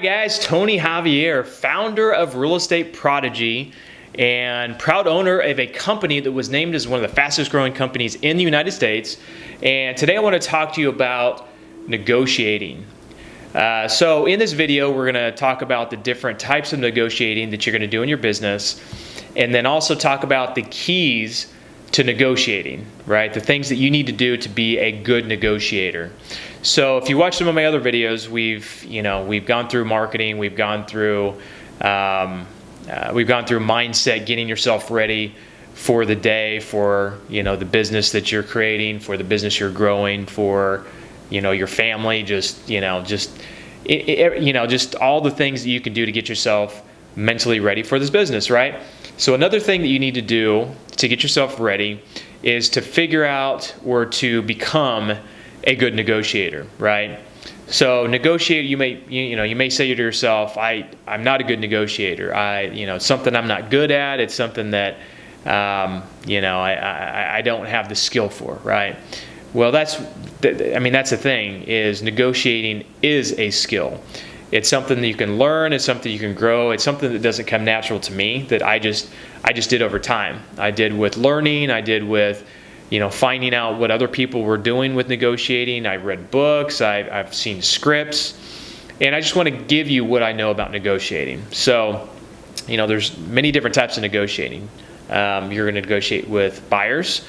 Hi guys, Tony Javier, founder of Real Estate Prodigy and proud owner of a company that was named as one of the fastest growing companies in the United States. And today I want to talk to you about negotiating. So in this video, we're going to talk about the different types of negotiating that you're going to do in your business, and then also talk about the keys to negotiating, right? The things that you need to do to be a good negotiator. So if you watch some of my other videos, we've gone through marketing, we've gone through mindset, getting yourself ready for the day, for the business that you're creating, for the business you're growing, for your family, just all the things that you can do to get yourself mentally ready for this business, right? So another thing that you need to do to get yourself ready is to figure out or to become a good negotiator, right? So negotiate, you may say to yourself, I'm not a good negotiator. It's something I'm not good at. It's something that I don't have the skill for, right? Well, that's the thing, is negotiating is a skill. It's something that you can learn. It's something you can grow. It's something that doesn't come natural to me, that I just did over time. I did with learning. I did with finding out what other people were doing with negotiating. I read books. I've seen scripts, and I just want to give you what I know about negotiating. So, there's many different types of negotiating. You're going to negotiate with buyers.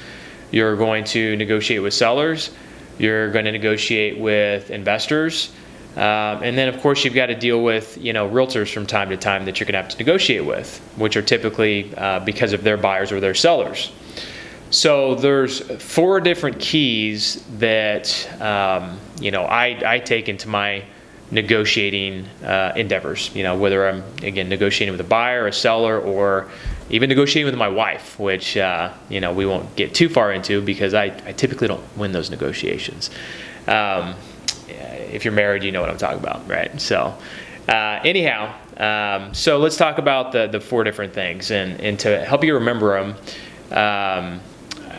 You're going to negotiate with sellers. You're going to negotiate with investors. And then, of course, you've got to deal with realtors from time to time that you're going to have to negotiate with, which are typically because of their buyers or their sellers. So there's 4 different keys that I take into my negotiating endeavors. Whether I'm negotiating with a buyer, a seller, or even negotiating with my wife, which we won't get too far into because I typically don't win those negotiations. If you're married, you know what I'm talking about, right? So so let's talk about the 4 different things, and to help you remember them,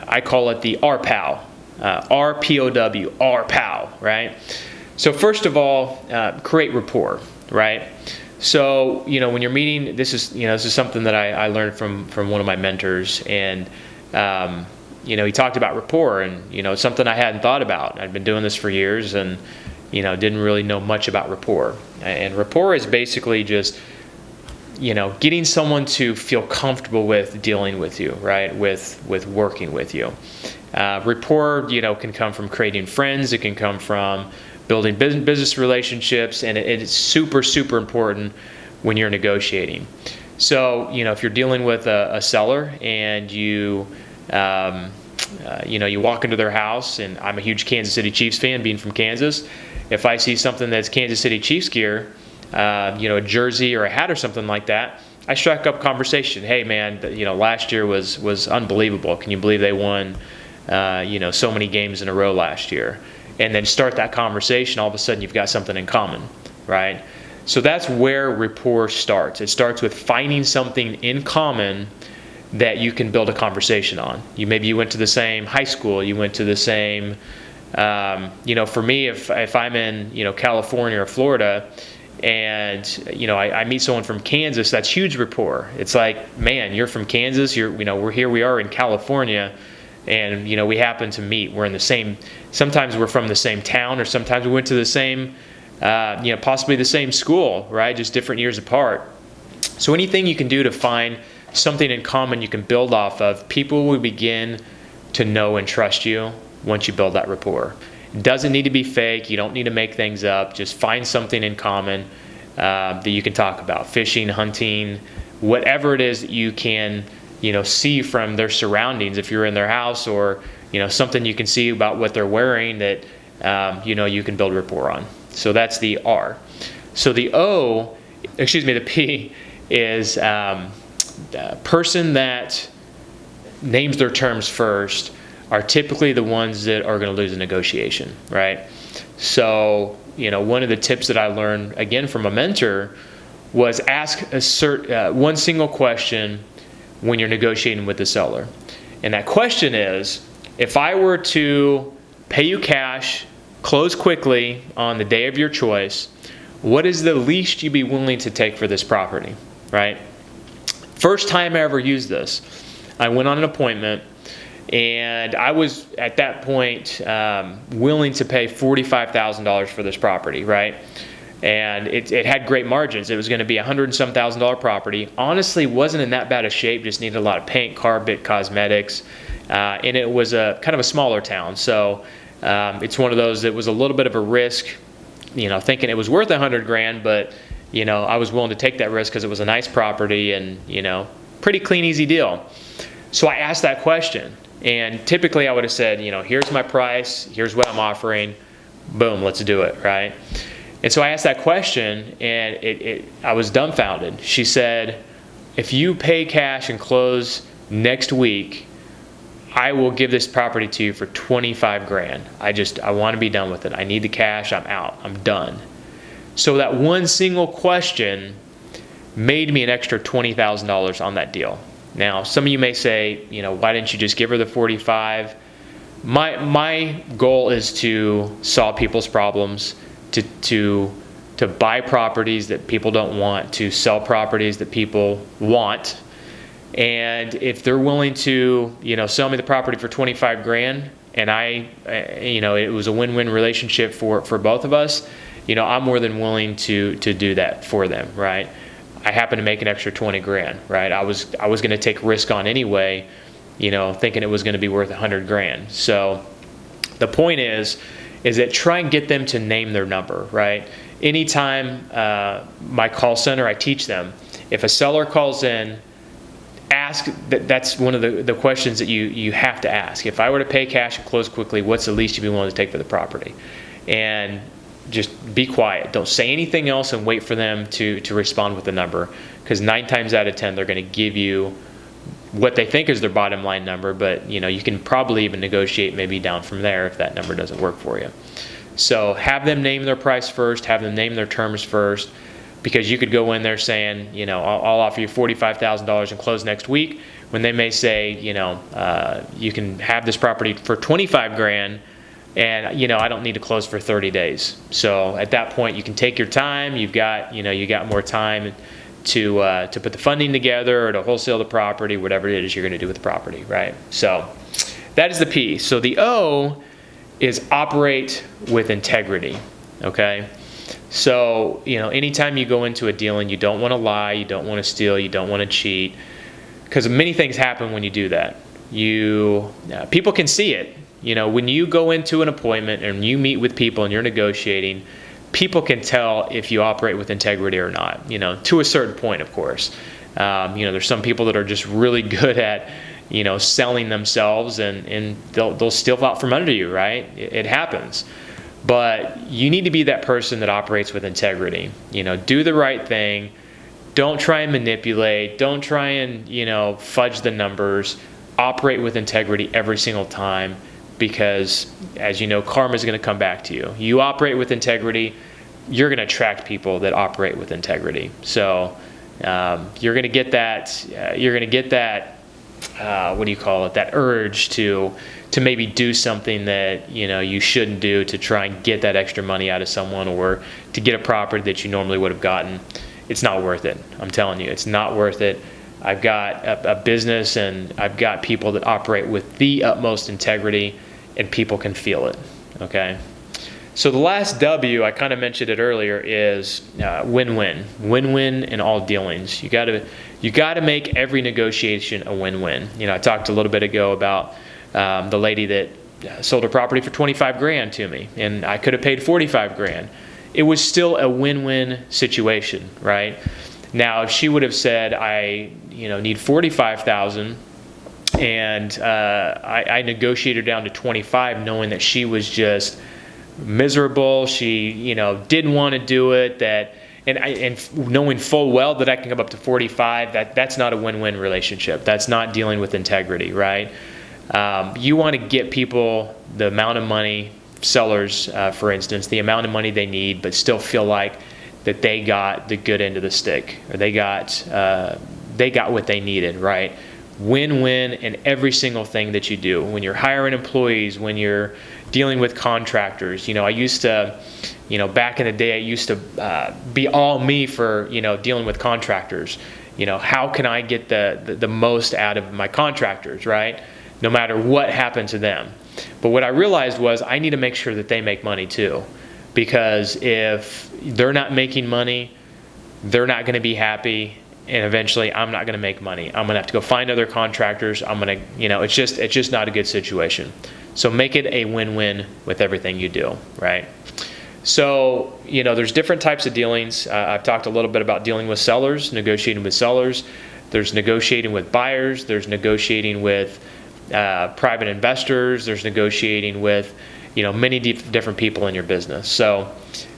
I call it the RPOW, R-P-O-W, RPOW, right? So first of all, create rapport, right? So when you're meeting, this is something that I learned from one of my mentors, and he talked about rapport, and it's something I hadn't thought about. I'd been doing this for years, and didn't really know much about rapport. And rapport is basically just getting someone to feel comfortable with dealing with you, right? With working with you. Rapport, can come from creating friends. It can come from building business relationships, and it's super, super important when you're negotiating. So, if you're dealing with a seller and you walk into their house, and I'm a huge Kansas City Chiefs fan, being from Kansas. If I see something that's Kansas City Chiefs gear, a jersey or a hat or something like that, I strike up conversation. Hey man, last year was unbelievable. Can you believe they won, so many games in a row last year? And then start that conversation. All of a sudden, you've got something in common, right? So that's where rapport starts. It starts with finding something in common that you can build a conversation on. Maybe you went to the same high school. You went to the same. For me, if I'm in California or Florida, and I meet someone from Kansas, that's huge rapport. It's like, man, you're from Kansas. We are in California, and we happen to meet. We're in the same. Sometimes we're from the same town, or sometimes we went to the same, possibly the same school, right? Just different years apart. So anything you can do to find something in common you can build off of, people will begin to know and trust you once you build that rapport. It doesn't need to be fake. You don't need to make things up. Just find something in common that you can talk about. Fishing, hunting, whatever it is that you can see from their surroundings. If you're in their house, or something you can see about what they're wearing that you can build rapport on. So that's the R. So the P is person that names their terms first are typically the ones that are going to lose a negotiation, right? So, one of the tips that I learned, again, from a mentor was ask one single question when you're negotiating with the seller. And that question is, if I were to pay you cash, close quickly on the day of your choice, what is the least you'd be willing to take for this property, right? First time I ever used this, I went on an appointment, and I was at that point willing to pay $45,000 for this property, right? And it had great margins. It was going to be $100 and some thousand property. Honestly, wasn't in that bad a shape. Just needed a lot of paint, carpet, cosmetics, and it was a kind of a smaller town. So it's one of those that was a little bit of a risk. Thinking it was worth $100 grand, but I was willing to take that risk because it was a nice property and pretty clean, easy deal. So I asked that question, and typically I would have said, here's my price, here's what I'm offering, boom, let's do it, right? And so I asked that question, and I was dumbfounded. She said, if you pay cash and close next week, I will give this property to you for 25 grand. I want to be done with it. I need the cash. I'm out. I'm done. So that one single question made me an extra $20,000 on that deal. Now, some of you may say, why didn't you just give her the 45? My goal is to solve people's problems, to buy properties that people don't want, to sell properties that people want. And if they're willing to, sell me the property for 25 grand, and it was a win-win relationship for both of us, I'm more than willing to do that for them, right? I happen to make an extra 20 grand, right? I was going to take risk on anyway, thinking it was going to be worth 100 grand. So the point is that try and get them to name their number, right? Anytime my call center, I teach them, if a seller calls in, ask that's one of the questions that you have to ask. If I were to pay cash and close quickly, what's the least you'd be willing to take for the property? And just be quiet. Don't say anything else and wait for them to respond with a number, because 9 times out of 10 they're going to give you what they think is their bottom line number, but you can probably even negotiate maybe down from there if that number doesn't work for you. So have them name their price first, have them name their terms first, because you could go in there saying, I'll offer you $45,000 and close next week, when they may say, you can have this property for 25 grand, and I don't need to close for 30 days. So at that point, you can take your time. You got more time to put the funding together, or to wholesale the property, whatever it is you're going to do with the property, right? So that is the P. So the O is operate with integrity. Okay. So, anytime you go into a deal and you don't want to lie, you don't want to steal, you don't want to cheat, because many things happen when you do that. People can see it. When you go into an appointment and you meet with people and you're negotiating, people can tell if you operate with integrity or not, to a certain point, of course. There's some people that are just really good at, selling themselves, and they'll steal out from under you, right? It happens. But you need to be that person that operates with integrity. Do the right thing. Don't try and manipulate. Don't try and, fudge the numbers. Operate with integrity every single time, because, as you know, karma is going to come back to you. You operate with integrity, you're going to attract people that operate with integrity. So you're going to get that. That urge to maybe do something that you shouldn't do, to try and get that extra money out of someone, or to get a property that you normally would have gotten. It's not worth it. I'm telling you, it's not worth it. I've got a business, and I've got people that operate with the utmost integrity, and people can feel it. Okay. So the last W, I kind of mentioned it earlier, is win-win. Win-win in all dealings. You got to make every negotiation a win-win. I talked a little bit ago about the lady that sold her property for 25 grand to me, and I could have paid 45 grand. It was still a win-win situation, right? Now, if she would have said, I need 45,000, and I negotiated down to 25, knowing that she was just miserable, she didn't want to do it, and knowing full well that I can come up to 45, that's not a win-win relationship. That's not dealing with integrity, right? You want to get people the amount of money, sellers, for instance, the amount of money they need, but still feel like that they got the good end of the stick, or they got what they needed, right? Win-win in every single thing that you do. When you're hiring employees, when you're dealing with contractors. I used to, back in the day, I used to be all me for, dealing with contractors. How can I get the most out of my contractors, right? No matter what happened to them. But what I realized was I need to make sure that they make money too. Because if they're not making money, they're not going to be happy, and eventually I'm not going to make money. I'm going to have to go find other contractors. I'm going to, it's just not a good situation. So make it a win-win with everything you do, right? So, there's different types of dealings. I've talked a little bit about dealing with sellers, negotiating with sellers. There's negotiating with buyers. There's negotiating with private investors. There's negotiating with, many different people in your business. So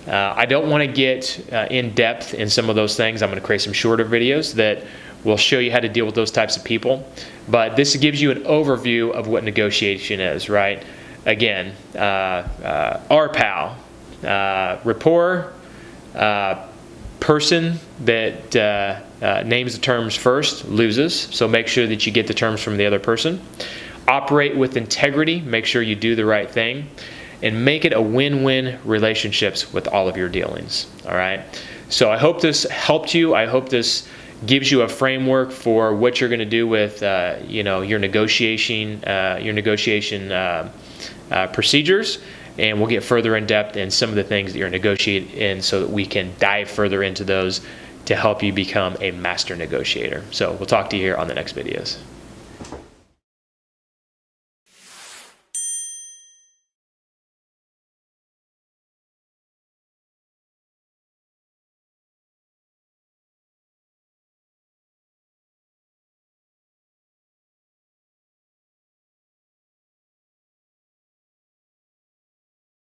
I don't want to get in depth in some of those things. I'm going to create some shorter videos that will show you how to deal with those types of people. But this gives you an overview of what negotiation is, right? Again, RPAL, rapport, person that names the terms first loses. So make sure that you get the terms from the other person. Operate with integrity. Make sure you do the right thing. And make it a win-win relationships with all of your dealings. All right. So I hope this helped you. I hope this gives you a framework for what you're going to do with your negotiation procedures, and we'll get further in depth in some of the things that you're negotiating in, so that we can dive further into those to help you become a master negotiator. So we'll talk to you here on the next videos.